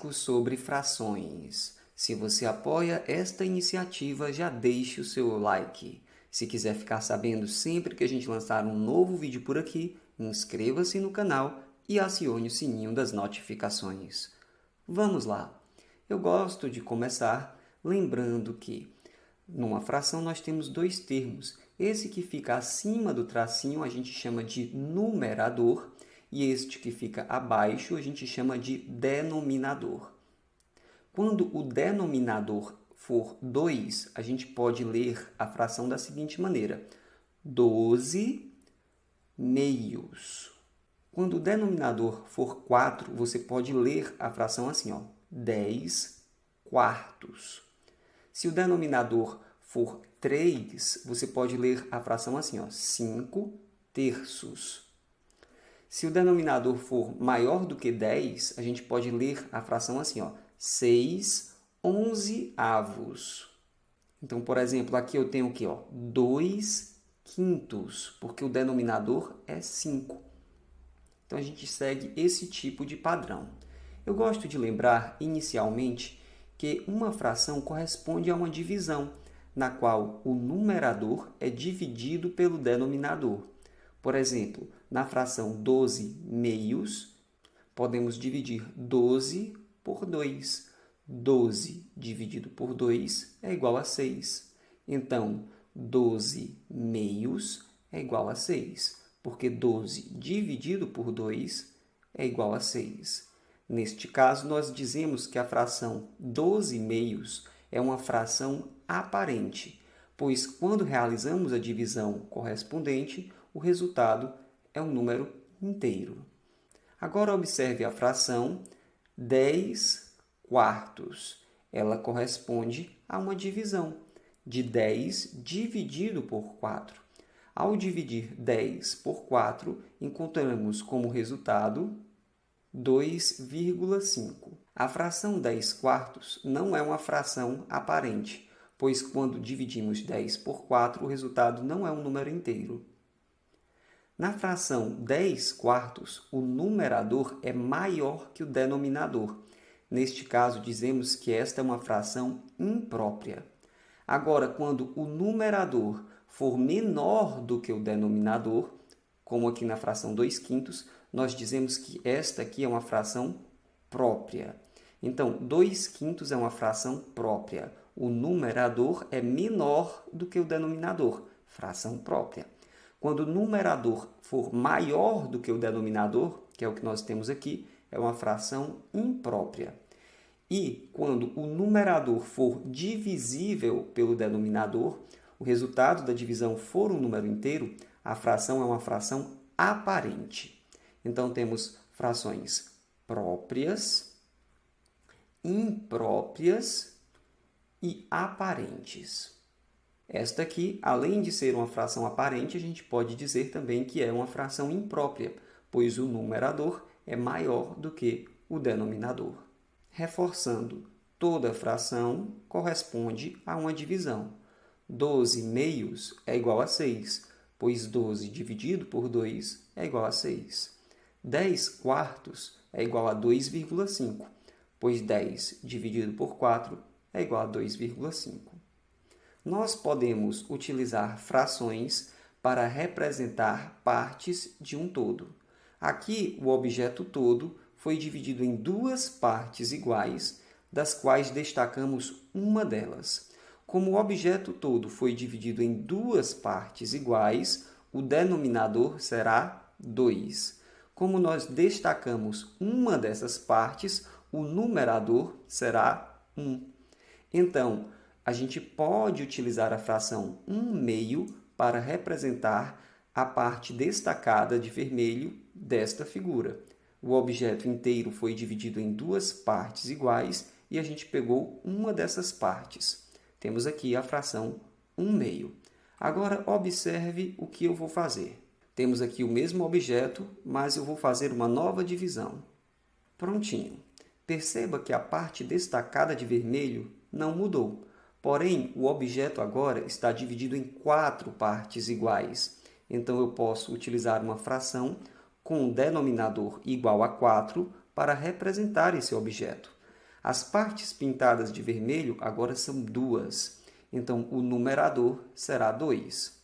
Sobre frações. Se você apoia esta iniciativa, já deixe o seu like. Se quiser ficar sabendo sempre que a gente lançar um novo vídeo por aqui, inscreva-se no canal e acione o sininho das notificações. Vamos lá! Eu gosto de começar lembrando que numa fração nós temos dois termos. Esse que fica acima do tracinho a gente chama de numerador e este que fica abaixo a gente chama de denominador. Quando o denominador for 2, a gente pode ler a fração da seguinte maneira: 12 meios. Quando o denominador for 4, você pode ler a fração assim, ó, 10 quartos. Se o denominador for 3, você pode ler a fração assim, ó, 5 terços. Se o denominador for maior do que 10, a gente pode ler a fração assim, ó, 6 onzeavos. Então, por exemplo, aqui eu tenho aqui, ó, 2 quintos, porque o denominador é 5. Então, a gente segue esse tipo de padrão. Eu gosto de lembrar, inicialmente, que uma fração corresponde a uma divisão, na qual o numerador é dividido pelo denominador. Por exemplo, na fração 12 meios, podemos dividir 12 por 2. 12 dividido por 2 é igual a 6. Então, 12 meios é igual a 6, porque 12 dividido por 2 é igual a 6. Neste caso, nós dizemos que a fração 12 meios é uma fração aparente, pois quando realizamos a divisão correspondente, o resultado é um número inteiro. Agora, observe a fração 10 quartos. Ela corresponde a uma divisão de 10 dividido por 4. Ao dividir 10 por 4, encontramos como resultado 2,5. A fração 10 quartos não é uma fração aparente, pois quando dividimos 10 por 4, o resultado não é um número inteiro. Na fração 10 quartos, o numerador é maior que o denominador. Neste caso, dizemos que esta é uma fração imprópria. Agora, quando o numerador for menor do que o denominador, como aqui na fração 2 quintos, nós dizemos que esta aqui é uma fração própria. Então, 2 quintos é uma fração própria. O numerador é menor do que o denominador, fração própria. Quando o numerador for maior do que o denominador, que é o que nós temos aqui, é uma fração imprópria. E quando o numerador for divisível pelo denominador, o resultado da divisão for um número inteiro, a fração é uma fração aparente. Então, temos frações próprias, impróprias e aparentes. Esta aqui, além de ser uma fração aparente, a gente pode dizer também que é uma fração imprópria, pois o numerador é maior do que o denominador. Reforçando, toda fração corresponde a uma divisão. 12 meios é igual a 6, pois 12 dividido por 2 é igual a 6. 10 quartos é igual a 2,5, pois 10 dividido por 4 é igual a 2,5. Nós podemos utilizar frações para representar partes de um todo. Aqui, o objeto todo foi dividido em duas partes iguais, das quais destacamos uma delas. Como o objeto todo foi dividido em duas partes iguais, o denominador será 2. Como nós destacamos uma dessas partes, o numerador será 1. Então, a gente pode utilizar a fração 1 meio para representar a parte destacada de vermelho desta figura. O objeto inteiro foi dividido em duas partes iguais e a gente pegou uma dessas partes. Temos aqui a fração 1 meio. Agora, observe o que eu vou fazer. Temos aqui o mesmo objeto, mas eu vou fazer uma nova divisão. Prontinho. Perceba que a parte destacada de vermelho não mudou. Porém, o objeto agora está dividido em 4 partes iguais. Então, eu posso utilizar uma fração com um denominador igual a 4 para representar esse objeto. As partes pintadas de vermelho agora são 2. Então, o numerador será 2.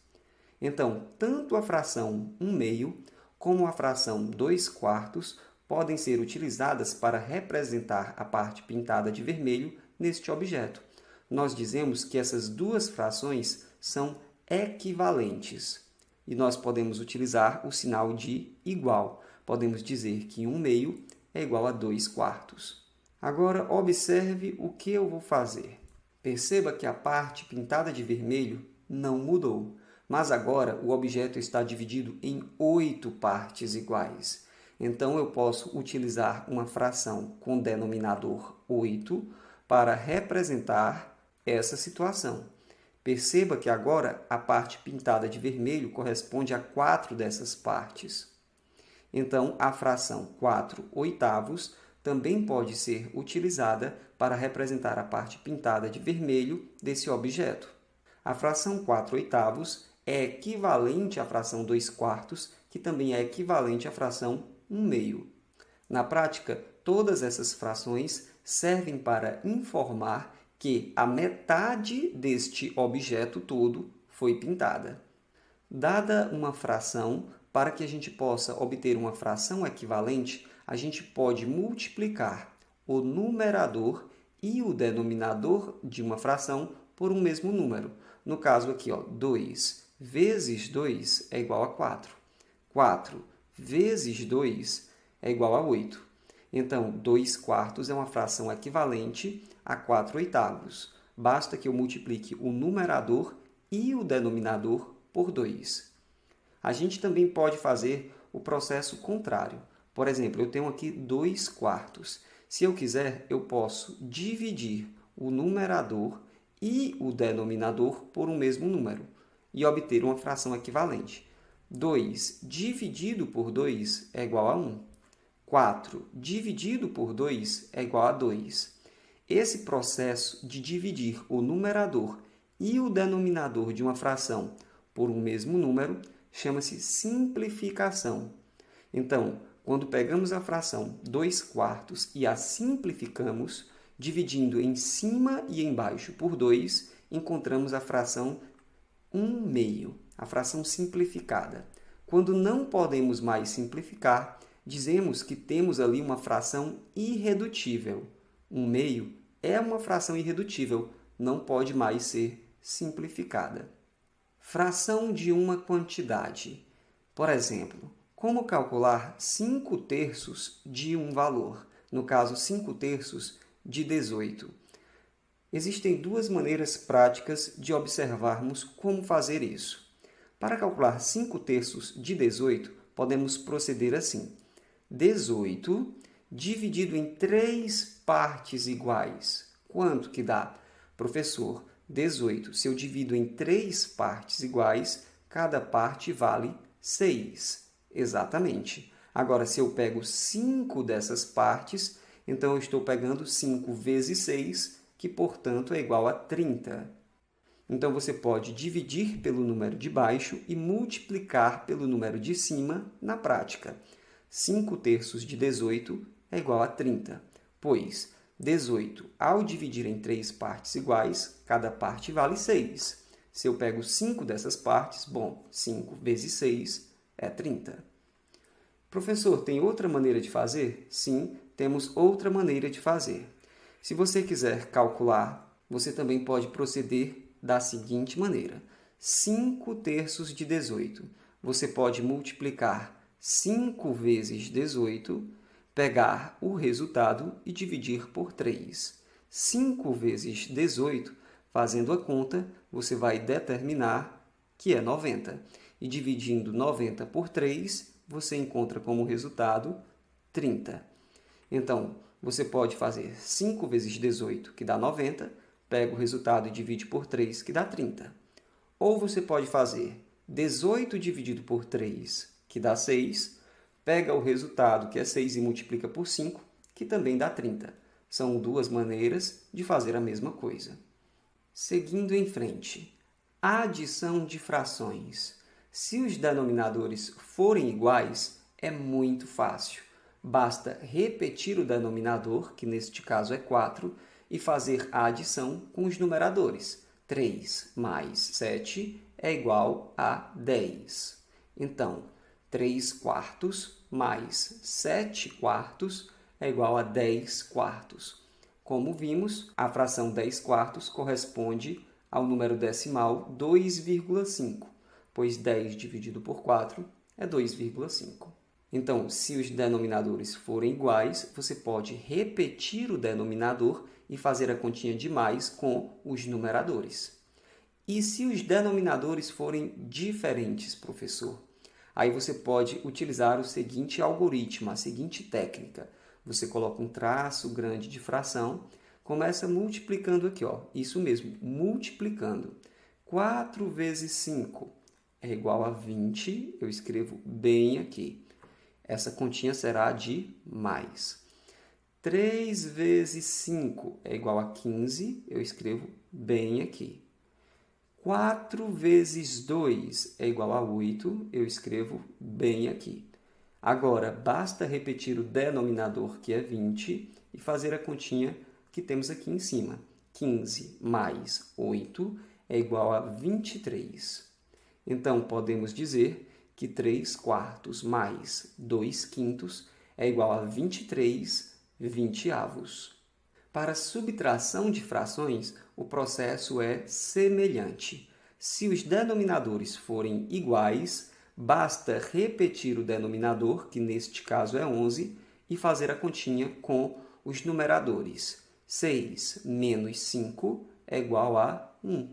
Então, tanto a fração 1/2 como a fração 2/4 podem ser utilizadas para representar a parte pintada de vermelho neste objeto. Nós dizemos que essas duas frações são equivalentes. E nós podemos utilizar o sinal de igual. Podemos dizer que 1/2 é igual a 2/4. Agora, observe o que eu vou fazer. Perceba que a parte pintada de vermelho não mudou, mas agora o objeto está dividido em 8 partes iguais. Então, eu posso utilizar uma fração com denominador 8 para representar essa situação. Perceba que agora a parte pintada de vermelho corresponde a 4 dessas partes. Então, a fração 4/8 também pode ser utilizada para representar a parte pintada de vermelho desse objeto. A fração 4/8 é equivalente à fração 2/4, que também é equivalente à fração 1/2. Na prática, todas essas frações servem para informar que a metade deste objeto todo foi pintada. Dada uma fração, para que a gente possa obter uma fração equivalente, a gente pode multiplicar o numerador e o denominador de uma fração por um mesmo número. No caso aqui, 2 vezes 2 é igual a 4. 4 vezes 2 é igual a 8. Então, 2/4 é uma fração equivalente a 4/8. Basta que eu multiplique o numerador e o denominador por 2. A gente também pode fazer o processo contrário. Por exemplo, eu tenho aqui 2/4. Se eu quiser, eu posso dividir o numerador e o denominador por um mesmo número e obter uma fração equivalente. 2 dividido por 2 é igual a 1. 4 dividido por 2 é igual a 2. Esse processo de dividir o numerador e o denominador de uma fração por um mesmo número chama-se simplificação. Então, quando pegamos a fração 2/4 e a simplificamos, dividindo em cima e embaixo por 2, encontramos a fração 1/2, a fração simplificada. Quando não podemos mais simplificar, dizemos que temos ali uma fração irredutível. 1/2 é uma fração irredutível, não pode mais ser simplificada. Fração de uma quantidade. Por exemplo, como calcular 5/3 de um valor? No caso, 5/3 de 18. Existem duas maneiras práticas de observarmos como fazer isso. Para calcular 5/3 de 18, podemos proceder assim. 18 dividido em 3 partes iguais. Quanto que dá? Professor, 18, se eu divido em 3 partes iguais, cada parte vale 6. Exatamente. Agora, se eu pego 5 dessas partes, então eu estou pegando 5 vezes 6, que, portanto, é igual a 30. Então, você pode dividir pelo número de baixo e multiplicar pelo número de cima na prática. 5/3 de 18 é igual a 30, pois 18, ao dividir em 3 partes iguais, cada parte vale 6. Se eu pego 5 dessas partes, 5 vezes 6 é 30. Professor, tem outra maneira de fazer? Sim, temos outra maneira de fazer. Se você quiser calcular, você também pode proceder da seguinte maneira. 5/3 de 18. Você pode multiplicar 5 vezes 18, pegar o resultado e dividir por 3. 5 vezes 18, fazendo a conta, você vai determinar que é 90. E dividindo 90 por 3, você encontra como resultado 30. Então, você pode fazer 5 vezes 18, que dá 90, pega o resultado e divide por 3, que dá 30. Ou você pode fazer 18 dividido por 3, que dá 6, pega o resultado, que é 6, e multiplica por 5, que também dá 30. São duas maneiras de fazer a mesma coisa. Seguindo em frente, adição de frações. Se os denominadores forem iguais, é muito fácil. Basta repetir o denominador, que neste caso é 4, e fazer a adição com os numeradores. 3 mais 7 é igual a 10. Então, 3 quartos mais 7 quartos é igual a 10 quartos. Como vimos, a fração 10 quartos corresponde ao número decimal 2,5, pois 10 dividido por 4 é 2,5. Então, se os denominadores forem iguais, você pode repetir o denominador e fazer a continha de mais com os numeradores. E se os denominadores forem diferentes, professor? Aí você pode utilizar o seguinte algoritmo, a seguinte técnica. Você coloca um traço grande de fração, começa multiplicando aqui, ó, isso mesmo, multiplicando. 4 vezes 5 é igual a 20, eu escrevo bem aqui. Essa continha será de mais. 3 vezes 5 é igual a 15, eu escrevo bem aqui. 4 vezes 2 é igual a 8, eu escrevo bem aqui. Agora, basta repetir o denominador, que é 20, e fazer a continha que temos aqui em cima. 15 mais 8 é igual a 23. Então, podemos dizer que 3 quartos mais 2 quintos é igual a 23 vinteavos. Para subtração de frações, o processo é semelhante. Se os denominadores forem iguais, basta repetir o denominador, que neste caso é 11, e fazer a continha com os numeradores. 6 menos 5 é igual a 1.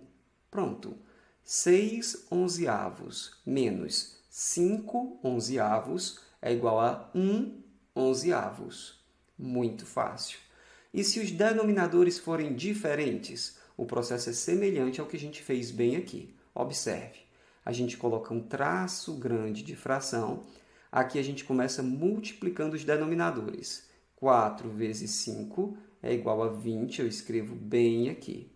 Pronto. 6 onzeavos menos 5 onzeavos é igual a 1 onzeavos. Muito fácil. E se os denominadores forem diferentes, o processo é semelhante ao que a gente fez bem aqui. Observe, a gente coloca um traço grande de fração. Aqui a gente começa multiplicando os denominadores. 4 vezes 5 é igual a 20, eu escrevo bem aqui.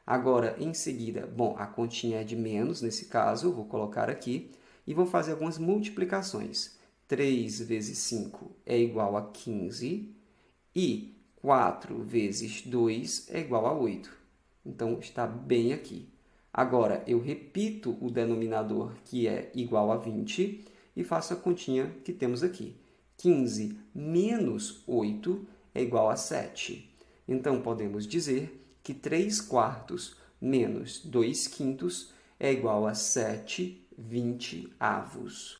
Agora, em seguida, bom, a continha é de menos, nesse caso, eu vou colocar aqui, e vou fazer algumas multiplicações. 3 vezes 5 é igual a 15, e 4 vezes 2 é igual a 8. Então, está bem aqui. Agora, eu repito o denominador, que é igual a 20, e faço a continha que temos aqui. 15 menos 8 é igual a 7. Então, podemos dizer que 3 quartos menos 2 quintos é igual a 7 vinteavos.